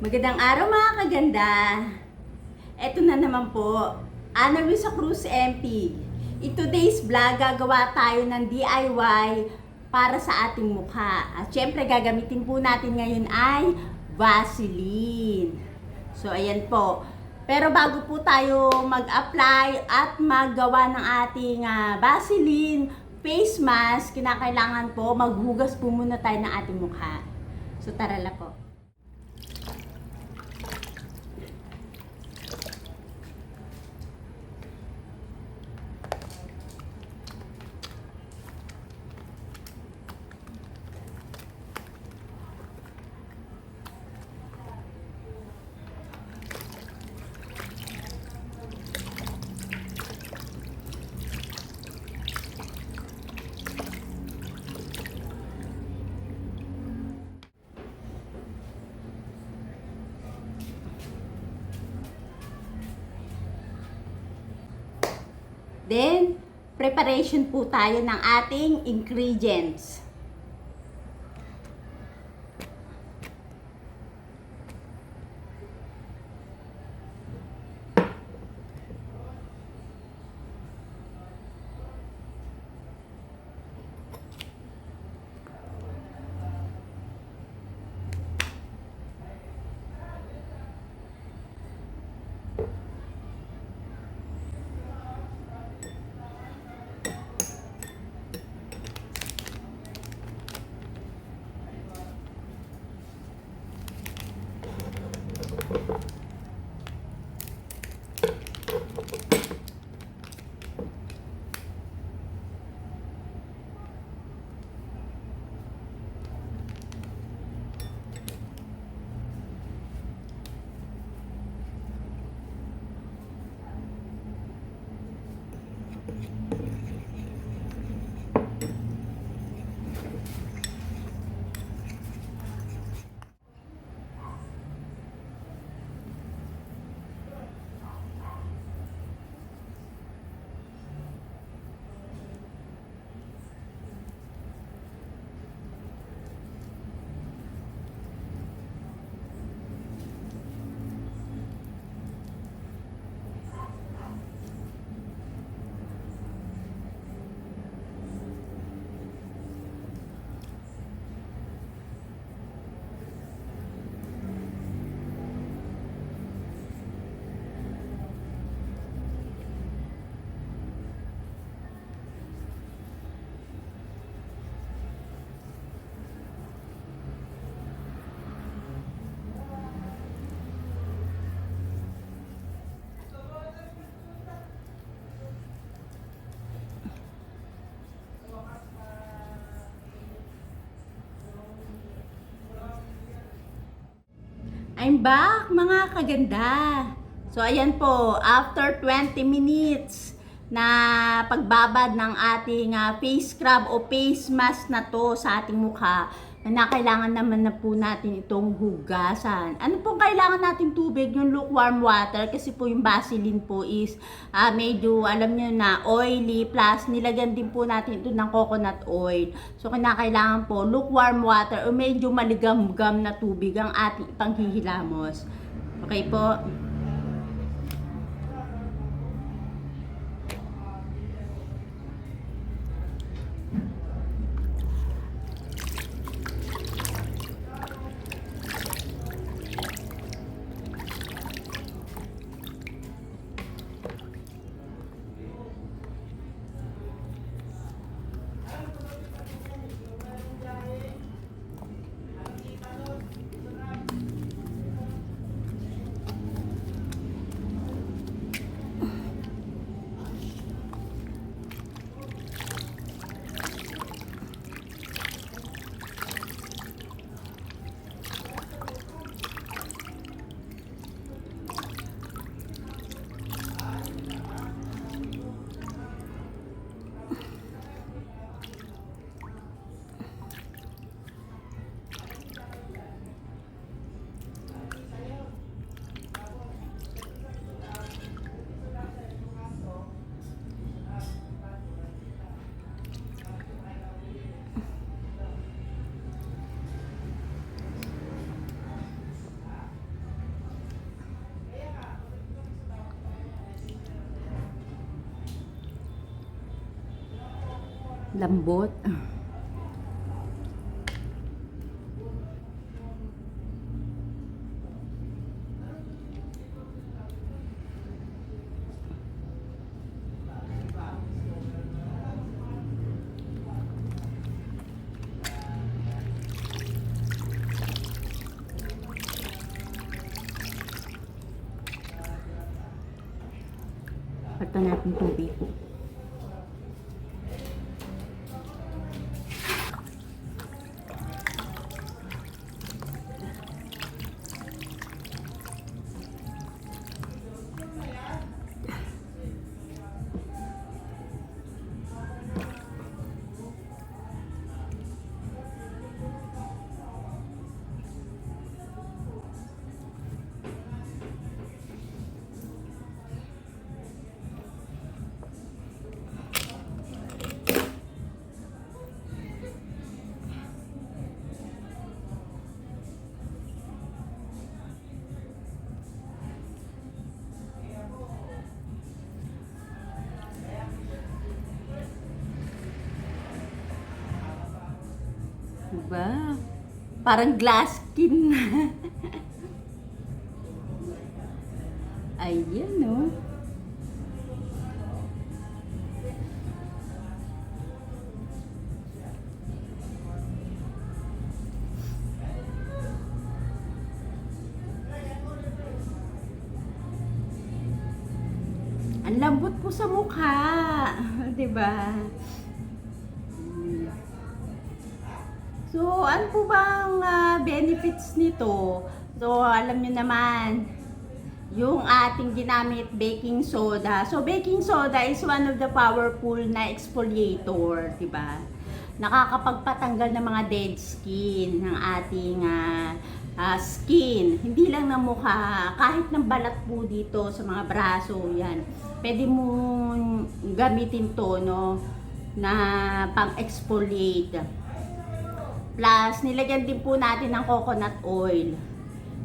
Magandang araw mga kaganda. Eto na naman po, Ana Luisa Cruz MP. In today's vlog, gagawa tayo ng DIY para sa ating mukha. At syempre gagamitin po natin ngayon ay Vaseline. So ayan po. Pero bago po tayo mag-apply at maggawa ng ating Vaseline face mask, kinakailangan po maghugas po muna tayo ng ating mukha. So tara na po. Then, preparation po tayo ng ating ingredients. I'm back mga kaganda. So ayan po, after 20 minutes na pagbabad ng ating face scrub o face mask na to sa ating mukha, na kailangan naman na po natin itong hugasan. Ano po kailangan natin tubig? Yung lukewarm water, kasi po yung Vaseline po is medyo alam nyo na oily, plus nilagyan din po natin ito ng coconut oil. So kinakailangan po lukewarm water o medyo maligam-gam na tubig ang ating ipanghihilamos. Okay po? lambot. Pagka natin tubig. Diba? Parang glass skin na. Ayan, no? Ang lambot po sa mukha. Diba? So, ano po bang benefits nito? So, alam nyo naman, yung ating ginamit baking soda. So, baking soda is one of the powerful na exfoliator, diba? Nakakapagpatanggal ng mga dead skin ng ating skin. Hindi lang ng mukha, kahit ng balat po dito sa mga braso, yan. Pwede mong gamitin to, no, na pang-exfoliate. Plus, nilagyan din po natin ng coconut oil.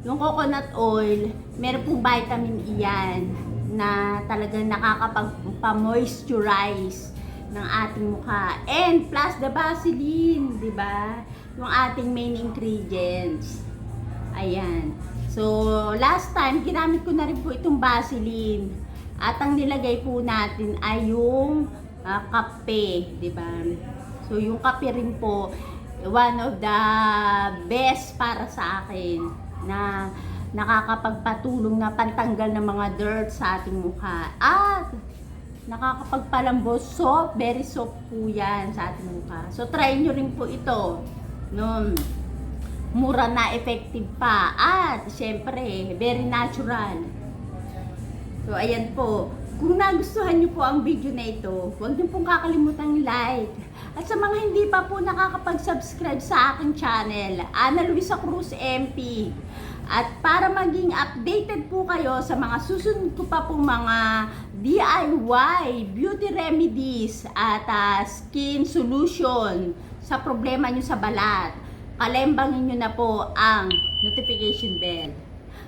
Yung coconut oil, meron pong vitamin E yan na talagang nakakapag-moisturize ng ating mukha. And plus the Vaseline, di ba? Yung ating main ingredients. Ayan. So, last time, ginamit ko na rin po itong Vaseline. At ang nilagay po natin ay yung kape, di ba? So, yung kape rin po, one of the best para sa akin na nakakapagpatulong na pantanggal ng mga dirt sa ating mukha at nakakapagpalambot, soft, very soft po yan sa ating mukha. So try nyo rin po ito, no? Mura na, effective pa at syempre very natural. So ayan po, kung nagustuhan nyo po ang video na ito, huwag niyo pong kakalimutang like. At sa mga hindi pa po nakakapag-subscribe sa aking channel, Ana Luisa Cruz MP. At para maging updated po kayo sa mga susunod ko pa pong mga DIY, beauty remedies at skin solution sa problema nyo sa balat, kalembangin nyo na po ang notification bell.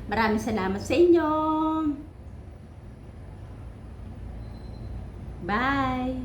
Maraming salamat sa inyo. Bye!